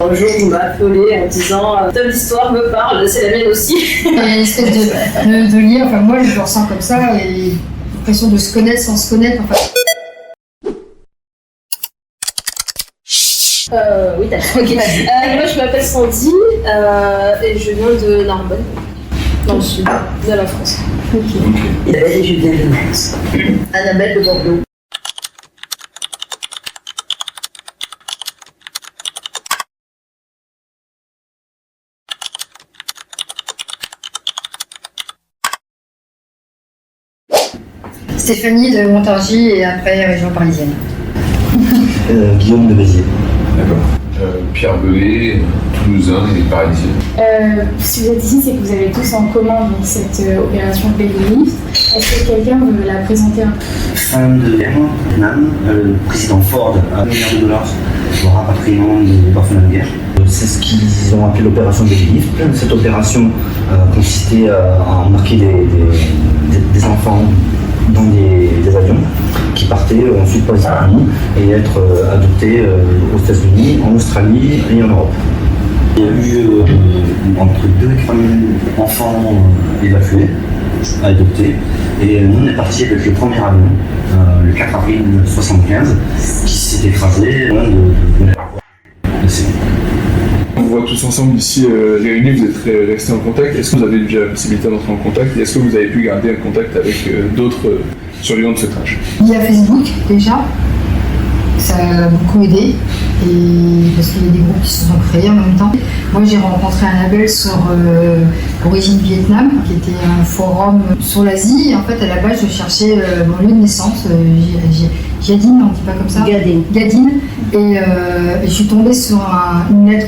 un jour, vous m'appelez en disant ton histoire me parle, c'est la mienne aussi. Il y a une espèce de lien, enfin moi je le ressens comme ça, et l'impression de se connaître sans se connaître. Enfin. Oui, d'accord. Okay. Moi, je m'appelle Sandy et je viens de Narbonne, dans le sud de la France. Et je viens de France. Annabelle de Bordeaux. Stéphanie de Montargis et après région parisienne. Guillaume de Béziers. D'accord. Pierre Belay, toulousain et parisien. Si vous êtes ici, c'est que vous avez tous en commun donc, cette opération Baby Lift. Est-ce que quelqu'un veut la présenter un peu? Femme de Vietnam, le président Ford a $1 milliard au rapatriement des orphelins de guerre. C'est ce qu'ils ont appelé l'opération Baby Lift. Cette opération consistait à embarquer des enfants dans des avions qui partaient ensuite pour les États-Unis et être adoptés aux États-Unis, en Australie et en Europe. Il y a eu entre 2 et 3 000 enfants évacués, adoptés, et nous on est parti avec le premier avion, le 4 avril 1975, qui s'est écrasé loin de On vous voit tous ensemble ici réunis, vous êtes restés en contact. Est-ce que vous avez déjà la possibilité d'entrer en contact et est-ce que vous avez pu garder un contact avec d'autres survivants de ce crash? Il y a Facebook déjà, ça a beaucoup aidé, et parce qu'il y a des groupes qui se sont créés en même temps. Moi j'ai rencontré Annabelle sur Origine Vietnam, qui était un forum sur l'Asie. En fait à la base je cherchais mon lieu de naissance, Gadine, on dit pas comme ça. Gadine. Et je suis tombée sur une lettre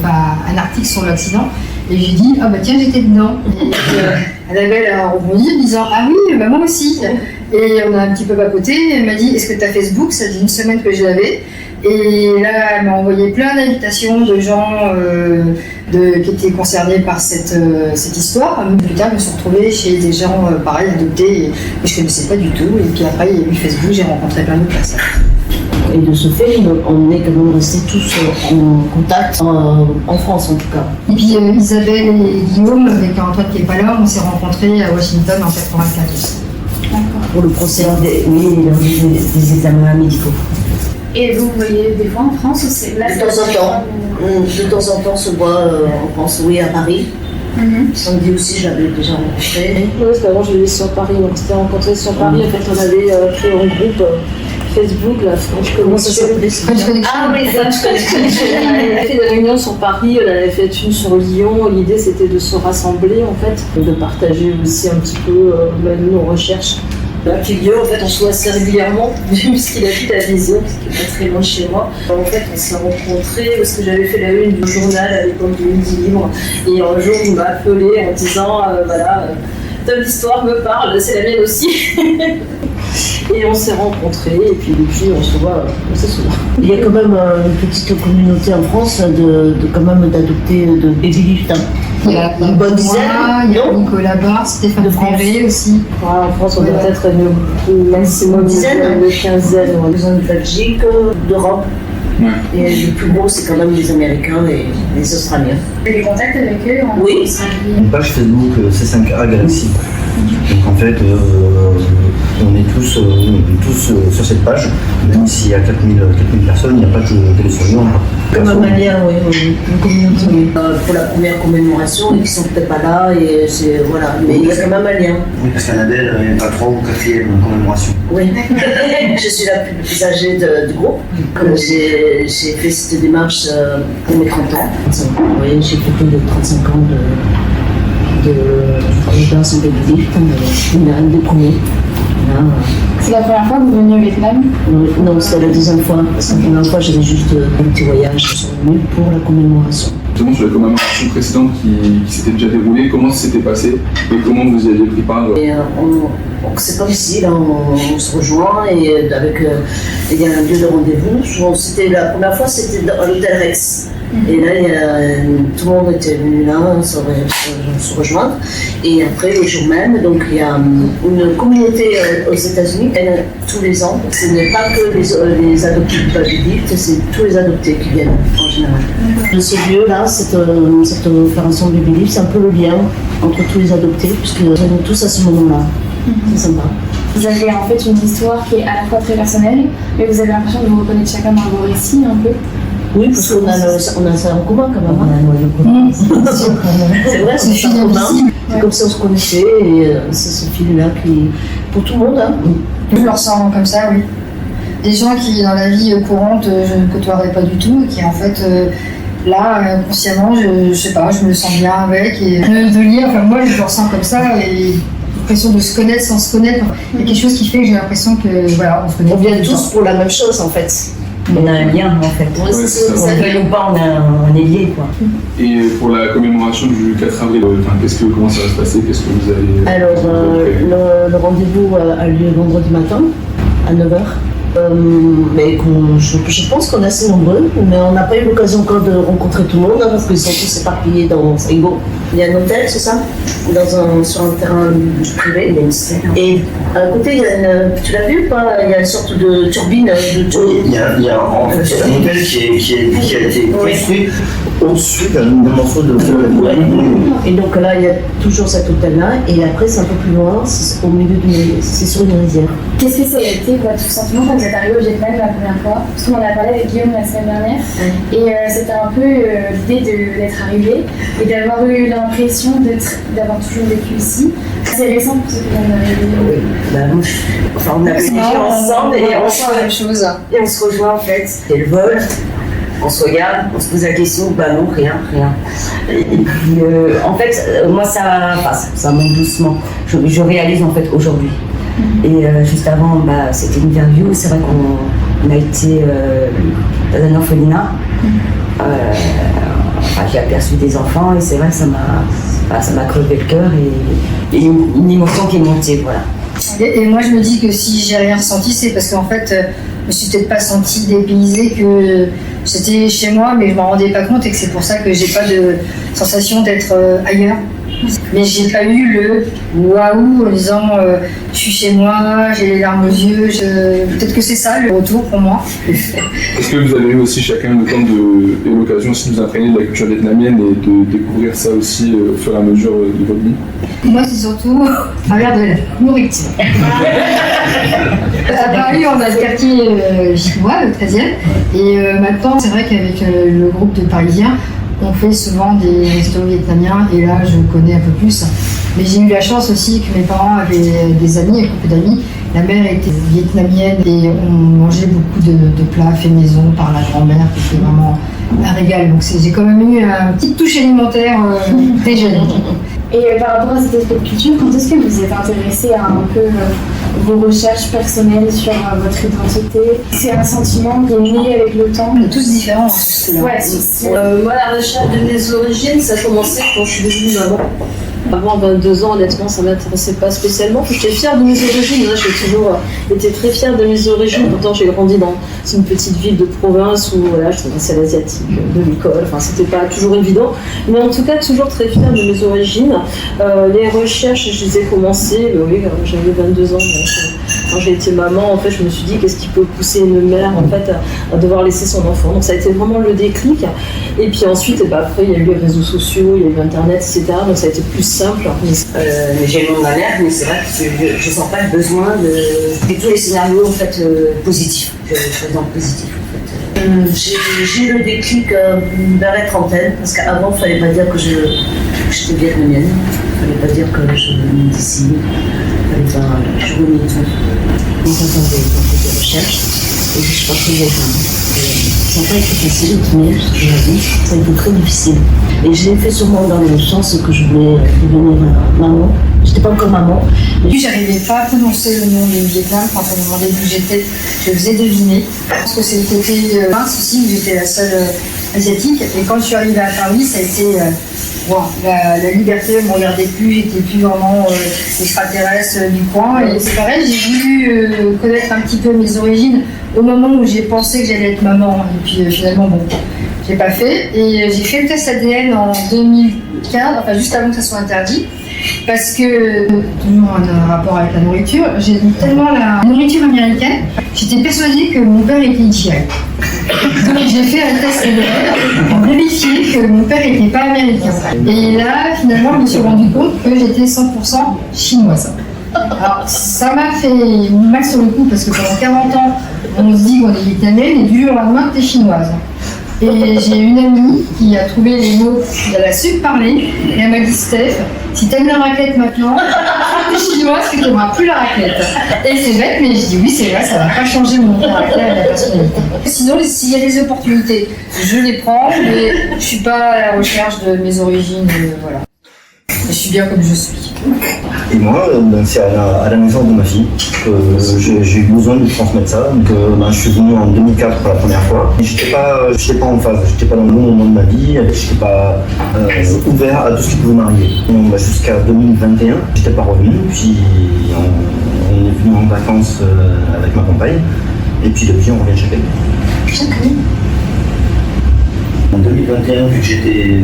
un article sur l'accident. Et j'ai dit, ah bah tiens, j'étais dedans. Et Annabelle a rebondi en disant, ah oui, bah moi aussi. Et on a un petit peu papoté. Elle m'a dit, est-ce que tu as Facebook? Ça fait une semaine que je l'avais. Et là, elle m'a envoyé plein d'invitations de gens qui étaient concernés par cette histoire. Plus tard, je me suis retrouvée chez des gens pareil, adoptés, et je ne connaissais pas du tout. Et puis après, il y a eu Facebook, j'ai rencontré plein d'autres personnes. Et de ce fait, on est quand même restés tous en contact, en France en tout cas. Et puis Isabelle et Guillaume, avec Antoine qui n'est pas là, on s'est rencontrés à Washington en 1994. D'accord. Pour le procès des examens médicaux. Et vous voyez des fois en France ou c'est là? De temps en temps. De temps en temps, on se voit en France, oui, à Paris. Sandy aussi, je l'avais déjà rencontré. Oui, parce qu'avant je vivais sur Paris, donc on s'était rencontrés sur Paris. En fait, on avait créé un groupe Facebook, là, French Connection. Ah oui, French Connection. On avait fait des réunions sur Paris, on avait fait une sur Lyon. L'idée c'était de se rassembler en fait, de partager aussi un petit peu nos recherches. Guillaume, en fait, on se voit assez régulièrement, puisqu'il habite à Béziers, qui est pas très loin de chez moi. En fait, on s'est rencontrés parce que j'avais fait la une du journal à l'époque du Midi Libre. Et un jour, il m'a appelé en disant ton histoire me parle, c'est la mienne aussi. Et on s'est rencontrés, et puis depuis, on se voit assez souvent. Il y a quand même une petite communauté en France d'adopter de baby lift. Il y a une bonne dizaine, il y a Nicolas Barre, Stéphane Ferré aussi. Ouais, en France, on doit peut-être une maximum dizaine, une quinzaine. Ils ont de Belgique, d'Europe. Ouais. Et le plus gros, c'est quand même les Américains et les Australiens. Vous avez des contacts avec eux Oui. Une page Facebook C5A Galaxy. Donc en fait, on est tous sur cette page, même s'il y a 4000 personnes, il n'y a pas que les survivants. Comme un Malien, oui, une communauté. Pour la première commémoration, ils ne sont peut-être pas là, et voilà. Mais il y a quand même un lien. Oui, parce qu'Annabelle est à 3 ou 4e commémoration. Oui, je suis la plus âgée du groupe. J'ai fait cette démarche pour mes 30 ans. Oui, j'ai fait plus de 35 ans de danse en baby lift, un des premiers. C'est la première fois que vous venez au Vietnam? Non, c'est la deuxième fois. La première fois, j'avais juste un petit voyage sur le pour la commémoration. Justement, sur la commémoration précédente qui s'était déjà déroulée, comment ça s'était passé et comment vous y aviez pris part? C'est comme ici, là, on se rejoint et il y a un lieu de rendez-vous. La première fois, c'était à l'hôtel Rex. Et là, tout le monde était venu là se rejoindre. Et après, le jour même, donc il y a une communauté aux États-Unis, tous les ans. Ce n'est pas que les adoptés du Baby-Lift, c'est tous les adoptés qui viennent en général. Ce lieu-là, cette opération Baby-Lift, c'est un peu le lien entre tous les adoptés, puisque nous sommes tous à ce moment-là. C'est sympa. Vous avez en fait une histoire qui est à la fois très personnelle, mais vous avez l'impression de vous reconnaître chacun dans vos récits un peu. Oui, parce qu'on a ça en commun quand même. C'est vrai, c'est un fil commun. C'est comme ça on se connaissait et c'est ce fil-là qui, pour tout le monde. Hein. Je le ressens comme ça, oui. Des gens qui, dans la vie courante, je ne côtoierais pas du tout, et qui en fait, là, consciemment, je sais pas, je me sens bien avec. Et de lire, enfin moi, je le ressens comme ça, et l'impression de se connaître sans se connaître. Il y a quelque chose qui fait que j'ai l'impression que, voilà, on se connaît. On vient tous pour la même chose en fait. On a un lien en fait. Ouais, c'est ça. On ne veuille ou pas, on est liés quoi. Et pour la commémoration du 4 avril, comment ça va se passer? Qu'est-ce que vous allez... Alors, le rendez-vous a lieu vendredi matin à 9h. Mais je pense qu'on est assez nombreux, mais on n'a pas eu l'occasion encore de rencontrer tout le monde parce qu'ils sont tous éparpillés dans Saigo. Il y a un hôtel, c'est ça, sur un terrain privé. Et à côté, il y a tu l'as vu ou pas? Il y a une sorte de turbine. Oui, il y a en fait un hôtel qui a été construit au-dessus d'un morceau de ouais. Et donc là, il y a toujours cet hôtel-là, et après, c'est un peu plus loin, c'est au milieu c'est sur une rivière. Qu'est-ce que ça a été votre sentiment quand vous êtes arrivé au Vietnam la première fois? Parce qu'on en a parlé avec Guillaume la semaine dernière, et c'était un peu l'idée d'être arrivé et d'avoir eu l'impression d'avoir toujours vécu ici. C'est récent pour ceux qui viennent d'arriver. Oui, on a vécu ensemble et on sent la même chose. Et on se rejoint en fait. Et le vol, on se regarde, on se pose la question, bah non, rien. Et puis en fait, moi ça monte doucement. Je réalise en fait aujourd'hui. Et juste avant, c'était une interview, c'est vrai qu'on a été dans un orphelinat. J'ai aperçu des enfants et c'est vrai que ça m'a crevé le cœur et une émotion qui est montée, voilà. Et moi je me dis que si j'ai rien ressenti, c'est parce qu'en fait je me suis peut-être pas sentie dépaysée, que c'était chez moi mais je m'en rendais pas compte, et que c'est pour ça que j'ai pas de sensation d'être ailleurs. Mais j'ai pas eu le waouh en disant je suis chez moi, j'ai les larmes aux yeux. Peut-être que c'est ça le retour pour moi. Est-ce que vous avez eu aussi chacun le temps et l'occasion aussi de vous imprégner de la culture vietnamienne et de découvrir ça aussi au fur et à mesure de votre vie? Moi c'est surtout à travers de la nourriture. À Paris on a le quartier chinois, le 13e, et maintenant c'est vrai qu'avec le groupe de Parisiens, on fait souvent des restos vietnamiens, et là je connais un peu plus. Mais j'ai eu la chance aussi que mes parents avaient des amis, un couple d'amis. La mère était vietnamienne et on mangeait beaucoup de plats faits maison par la grand-mère, qui était vraiment un régal. Donc j'ai quand même eu une petite touche alimentaire très jeune. Et par rapport à cette aspect de culture, quand est-ce que vous êtes intéressé à un peu vos recherches personnelles sur votre identité? C'est un sentiment qui est né avec le temps? On est tous différents. Ouais, Moi, la recherche de mes origines, ça a commencé quand je suis devenue maman. Avant 22 ans, honnêtement, ça ne m'intéressait pas spécialement. J'étais fière de mes origines. J'ai toujours été très fière de mes origines. Pourtant, j'ai grandi dans une petite ville de province où je connaissais l'asiatique de l'école. Enfin, c'était pas toujours évident. Mais en tout cas, toujours très fière de mes origines. Les recherches, je les ai commencées, quand j'avais 22 ans. Quand j'ai été maman, en fait, je me suis dit qu'est-ce qui peut pousser une mère en fait à devoir laisser son enfant. Donc ça a été vraiment le déclic. Et puis ensuite, après, il y a eu les réseaux sociaux, il y a eu Internet, etc. Donc ça a été plus simple. J'ai le monde en l'air, mais c'est vrai que je sens pas le besoin de tous les scénarios en fait positifs. Je suis dans le positif en fait. J'ai eu le déclic vers la trentaine, parce qu'avant, il ne fallait pas dire que j'étais vietnamienne, il ne fallait pas dire que je venais d'ici, il ne fallait pas je venais tout. Donc j'entendais des recherches, et je suis partie au Vietnam. Ça n'a pas été facile de tenir toute ma vie, ça a été très difficile. Et je l'ai fait sûrement dans le sens que je voulais devenir maman. J'étais pas encore maman. Puis j'arrivais pas à prononcer le nom du Vietnam quand on me demandait d'où j'étais. Je faisais deviner. Je pense que c'est le côté mince aussi, où j'étais la seule asiatique. Et quand je suis arrivée à Paris, ça a été la liberté, je ne me regardais plus, j'étais plus vraiment extraterrestre du coin. Et c'est pareil, j'ai voulu connaître un petit peu mes origines au moment où j'ai pensé que j'allais être maman. Et puis finalement, bon, je l'ai pas fait. Et j'ai fait le test ADN en 2015, enfin juste avant que ça soit interdit. Parce que, toujours un rapport avec la nourriture, j'ai tellement la nourriture américaine, j'étais persuadée que mon père était GI. Donc j'ai fait un test ADN pour vérifier que mon père n'était pas américain. Et là, finalement, je me suis rendu compte que j'étais 100% chinoise. Alors, ça m'a fait mal sur le coup parce que pendant 40 ans, on se dit qu'on est vietnamienne et du jour au lendemain, t'es chinoise. Et j'ai une amie qui a trouvé les mots, elle a su parler, et elle m'a dit Steph, si t'aimes la raclette maintenant, t'es chinoise, tu n'aimeras plus la raclette. Et c'est bête, mais je dis oui, c'est vrai, ça va pas changer mon caractère et ma personnalité. Sinon, s'il y a des opportunités, je les prends, mais je suis pas à la recherche de mes origines, voilà. Je suis bien comme je suis. Et moi, c'est à la naissance de ma fille que j'ai eu besoin de transmettre ça. Donc, je suis venu en 2004 pour la première fois. J'étais pas en phase, j'étais pas dans le bon moment de ma vie, j'étais pas ouvert à tout ce qui pouvait m'arriver. Donc, jusqu'à 2021, j'étais pas revenu. Puis on est venu en vacances avec ma compagne. Et puis depuis, on revient chaque année. Chaque année. En 2021, vu que j'étais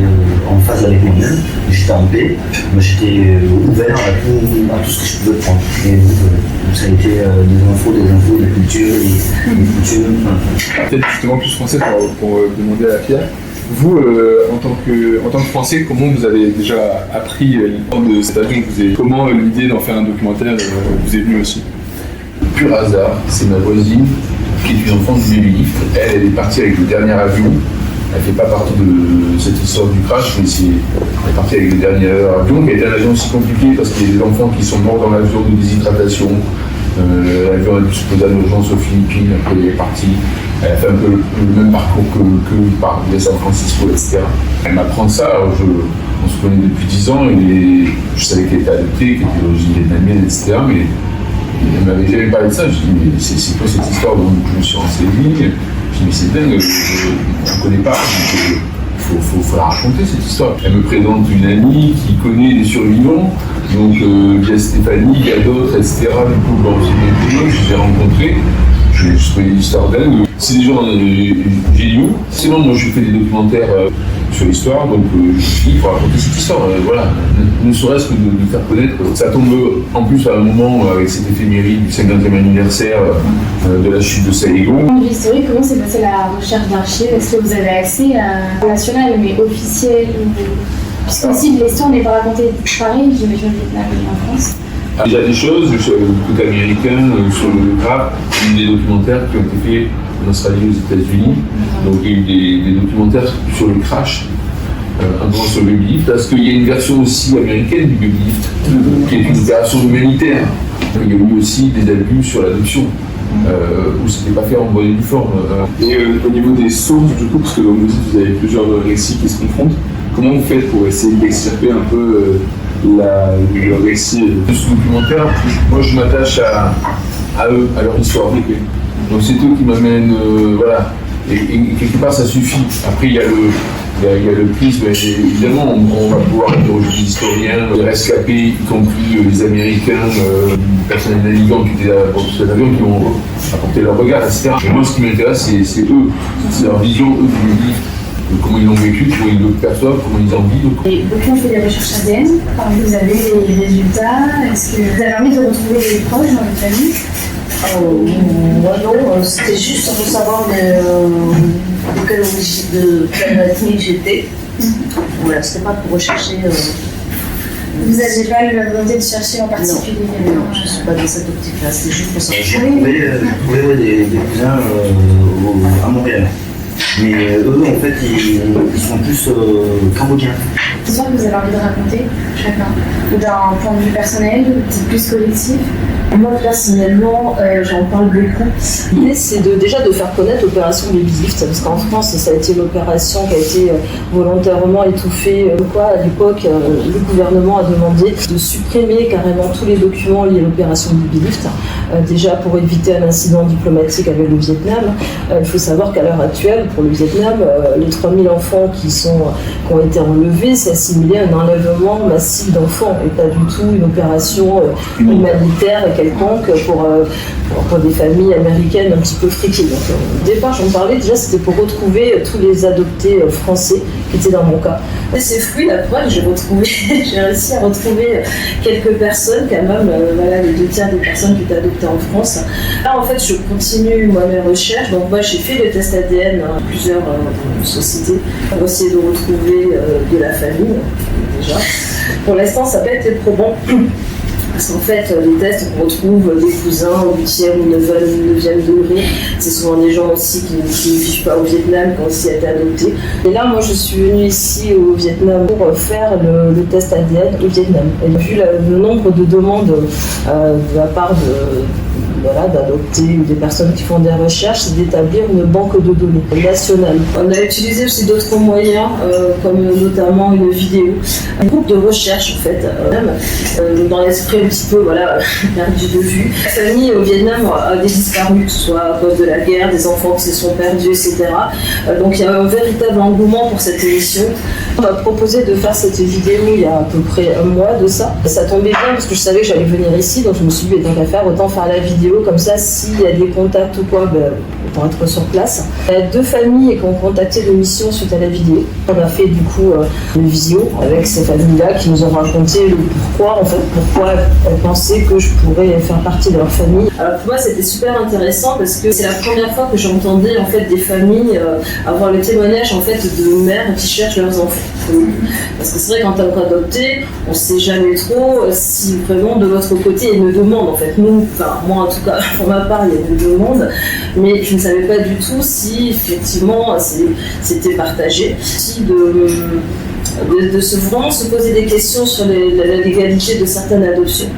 en phase avec moi-même, j'étais en paix, j'étais ouvert à tout ce que je pouvais prendre. Et ça a été des infos, des cultures, des coutumes. Peut-être justement plus français pour demander à Pierre. Vous, en tant que Français, comment vous avez déjà appris l'histoire de cet avion comment l'idée d'en faire un documentaire vous est venue aussi? Pur hasard, c'est ma voisine qui est une enfant du baby-lift. Elle est partie avec le dernier avion. Elle ne fait pas partie de cette histoire du crash, mais elle est partie avec le dernier avion, qui a été un avion aussi compliqué parce qu'il y a des enfants qui sont morts dans l'avion de déshydratation. L'avion a dû se poser en urgence aux Philippines, après elle est partie. Elle a fait un peu le même parcours que par San Francisco, etc. Elle m'apprend ça, alors on se connaît depuis 10 ans, et je savais qu'elle était adoptée, qu'elle était d'origine vietnamienne, etc. Mais elle m'avait jamais parlé de ça. Je dis, mais c'est quoi cette histoire? Donc je me suis renseigné. Je dis, mais c'est dingue, je ne connais pas. Il faut la raconter cette histoire. Elle me présente une amie qui connaît des survivants, donc il y a Stéphanie, il y a d'autres, etc. Du coup, je les ai rencontrés. Je trouvais l'histoire dingue. C'est des gens géniaux. C'est bon, moi je fais des documentaires sur l'histoire, donc je suis dit, il faut raconter cette histoire. Voilà, ne serait-ce que de faire connaître. Ça tombe en plus à un moment avec cette éphéméride du 50e anniversaire de la chute de Saigon. Point de vue historique, comment s'est passée la recherche d'archives? Est-ce que vous avez accès à national, mais officiel? Puisque aussi l'histoire n'est pas racontée pareil, j'imagine au Vietnam et en France. Il y a des choses sur le côté américain, sur le rap, des documentaires qui ont été faits en Australie et aux États-Unis. Donc il y a eu des documentaires sur le crash, un peu sur le baby-lift, parce qu'il y a une version aussi américaine du baby-lift, qui est une opération humanitaire. Il y a eu aussi des abus sur l'adoption, où ce n'était pas fait en bonne et due forme. Et au niveau des sources, du coup, parce que vous dites vous avez plusieurs récits qui se confrontent, comment vous faites pour essayer d'extirper un peu le récit de ce documentaire? Moi je m'attache à eux, à leur histoire. Donc c'est eux qui m'amènent, voilà. Et quelque part ça suffit. Après il y a le prisme, évidemment on va pouvoir interroger des historiens, les rescapés, y compris les Américains, les personnels navigants qui étaient là pour cet avion, qui ont apporté leur regard, etc. Et moi ce qui m'intéresse c'est eux, c'est leur vision, eux qui me disent comment ils l'ont vécu, comment ils le perçoivent, comment ils en vivent. Et beaucoup ont fait des recherches ADN. Vous avez les résultats? Est-ce que vous avez envie de retrouver les proches dans votre famille? Moi non, c'était juste pour savoir de quelle ethnie j'étais. Voilà, c'était pas pour rechercher. Vous n'avez pas la volonté de chercher en particulier? Non, je ne suis pas dans cette optique-là, c'était juste pour savoir. J'ai trouvé des cousins à Montréal. Mais eux, en fait, ils sont plus cambodgiens. L'histoire que vous avez envie de raconter, chacun, ou d'un point de vue personnel, ou plus collectif? Moi personnellement, j'en parle beaucoup. L'idée c'est déjà de faire connaître l'opération Babylift, parce qu'en France ça a été une opération qui a été volontairement étouffée. À l'époque, le gouvernement a demandé de supprimer carrément tous les documents liés à l'opération Babylift, déjà pour éviter un incident diplomatique avec le Vietnam. Il faut savoir qu'à l'heure actuelle, pour le Vietnam, les 3000 enfants qui ont été enlevés, c'est assimilé à un enlèvement massif d'enfants et pas du tout une opération humanitaire quelconque pour des familles américaines un petit peu friquées. Donc, au départ, j'en parlais déjà, c'était pour retrouver tous les adoptés français qui étaient dans mon cas. Et ces fruits, la preuve, j'ai réussi à retrouver quelques personnes, quand même, les 2/3 des personnes qui étaient adoptées en France. Là, en fait, je continue mes recherches. Donc, moi, j'ai fait le test ADN à plusieurs sociétés pour essayer de retrouver de la famille, déjà. Pour l'instant, ça n'a pas été probant. Parce qu'en fait, les tests, on retrouve des cousins au 8e ou 9e degré. C'est souvent des gens aussi qui ne vivent pas au Vietnam, qui ont aussi été adoptés. Et là, moi, je suis venue ici au Vietnam pour faire le test ADN au Vietnam. Et vu le nombre de demandes de la part d'adopter ou des personnes qui font des recherches, c'est d'établir une banque de données nationale. On a utilisé aussi d'autres moyens, comme notamment une vidéo, un groupe de recherche en fait, dans l'esprit un petit peu perdu de vue. La famille au Vietnam a disparu, que ce soit à cause de la guerre, des enfants qui se sont perdus, etc. Donc il y a un véritable engouement pour cette émission. On m'a proposé de faire cette vidéo il y a à peu près un mois de ça. Ça tombait bien parce que je savais que j'allais venir ici, donc je me suis dit, tant qu'à faire, autant faire la vidéo. Comme ça, s'il y a des contacts ou quoi, autant être sur place. Il y a 2 familles qui ont contacté l'émission suite à la vidéo. On a fait du coup une visio avec ces familles-là qui nous ont raconté le pourquoi elles pensaient que je pourrais faire partie de leur famille. Alors pour moi, c'était super intéressant parce que c'est la première fois que j'entendais en fait des familles avoir le témoignage en fait de mères qui cherchent leurs enfants. Parce que c'est vrai, quand t'es encore adopté, on ne sait jamais trop si vraiment de l'autre côté il y a une demande en fait. Moi en tout cas, pour ma part, il y a une demande, mais je ne savais pas du tout si effectivement c'était partagé. Vraiment se poser des questions sur la légalité de certaines adoptions.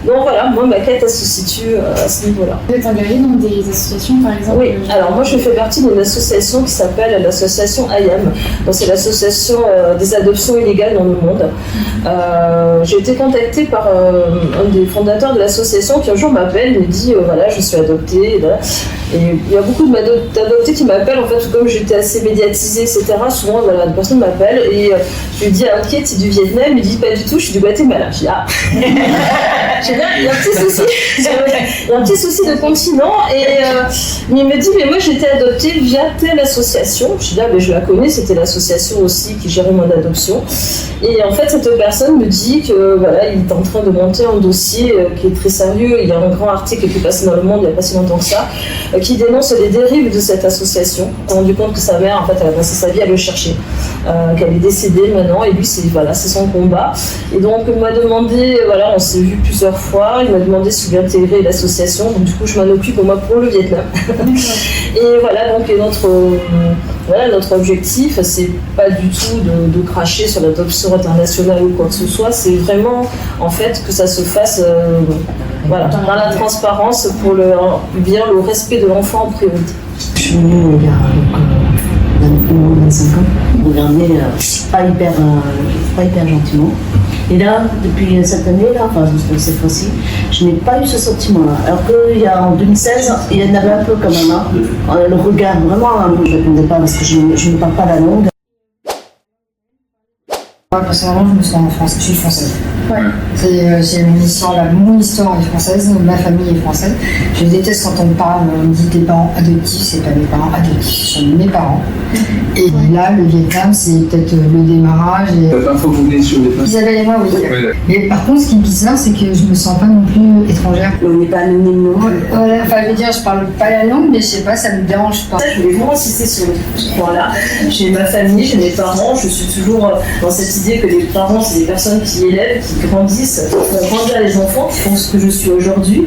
Donc voilà, moi ma quête elle se situe à ce niveau-là. Vous êtes engagé dans des associations par exemple? Oui, alors moi je fais partie d'une association qui s'appelle l'association IAM. Donc c'est l'association des adoptions illégales dans le monde. J'ai été contactée par un des fondateurs de l'association qui un jour m'appelle et me dit je suis adoptée. Et il y a beaucoup d'adoptés qui m'appellent, en fait, comme j'étais assez médiatisée, etc. Souvent, des personnes m'appellent et je lui dis, ok, tu es du Vietnam? Il me dit, pas du tout, je suis du Guatemala. Je dis, ah. Il y a un petit souci. Il y a un petit souci de continent. Et il me dit, mais moi, j'ai été adoptée via telle association. Je dis, là, je la connais, c'était l'association aussi qui gérait mon adoption. Et en fait, cette personne me dit que, il est en train de monter un dossier qui est très sérieux. Il y a un grand article qui est passé dans Le Monde il n'y a pas si longtemps que ça, qui dénonce les dérives de cette association. On s'est rendu compte que sa mère, en fait, elle a passé sa vie à le chercher, qu'elle est décédée maintenant, et lui, c'est son combat. Et donc, il m'a demandé, on s'est vu plusieurs fois, il m'a demandé si je voulais intégrer l'association, donc du coup, je m'en occupe moi pour le Vietnam. Et donc notre objectif, c'est pas du tout de cracher sur l'adoption internationale ou quoi que ce soit, c'est vraiment, en fait, que ça se fasse dans la transparence pour le respect de l'enfant en priorité. Je suis venue il y a 25 ans, on regardait pas hyper gentiment. Et là, depuis cette année, cette fois-ci, je n'ai pas eu ce sentiment-là. Alors qu'en 2016, il y en avait un peu quand même. Le regard, vraiment, je ne répondais pas parce que je ne parle pas la langue. Moi, personnellement, je me sens en France, je suis française. Ouais. C'est mon histoire est française, ma famille est française. Je déteste quand on me parle, on me dit des parents adoptifs, c'est pas mes parents adoptifs, ce sont mes parents. Et là, le Vietnam, c'est peut-être le démarrage. La première fois que vous venez sur le Vietnam? Isabelle et moi, oui. Ouais. Mais par contre, ce qui est bizarre, c'est que je me sens pas non plus étrangère. On n'est pas anonyme, non. Voilà, je veux dire, je parle pas la langue, mais je sais pas, ça me dérange pas. Je voulais vraiment insister sur ce point-là. J'ai ma famille, j'ai mes parents, je suis toujours dans cette idée que les parents, c'est des personnes qui élèvent, qui qui grandissent, qui font grandir les enfants, qui font ce que je suis aujourd'hui.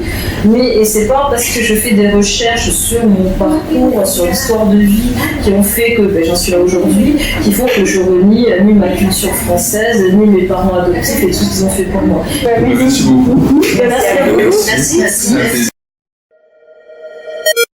Et c'est pas parce que je fais des recherches sur mon parcours, sur l'histoire de vie, qui ont fait que j'en suis là aujourd'hui, qui font que je renie ni ma culture française, ni mes parents adoptifs et tout ce qu'ils ont fait pour moi. Merci beaucoup. Merci à vous. Merci.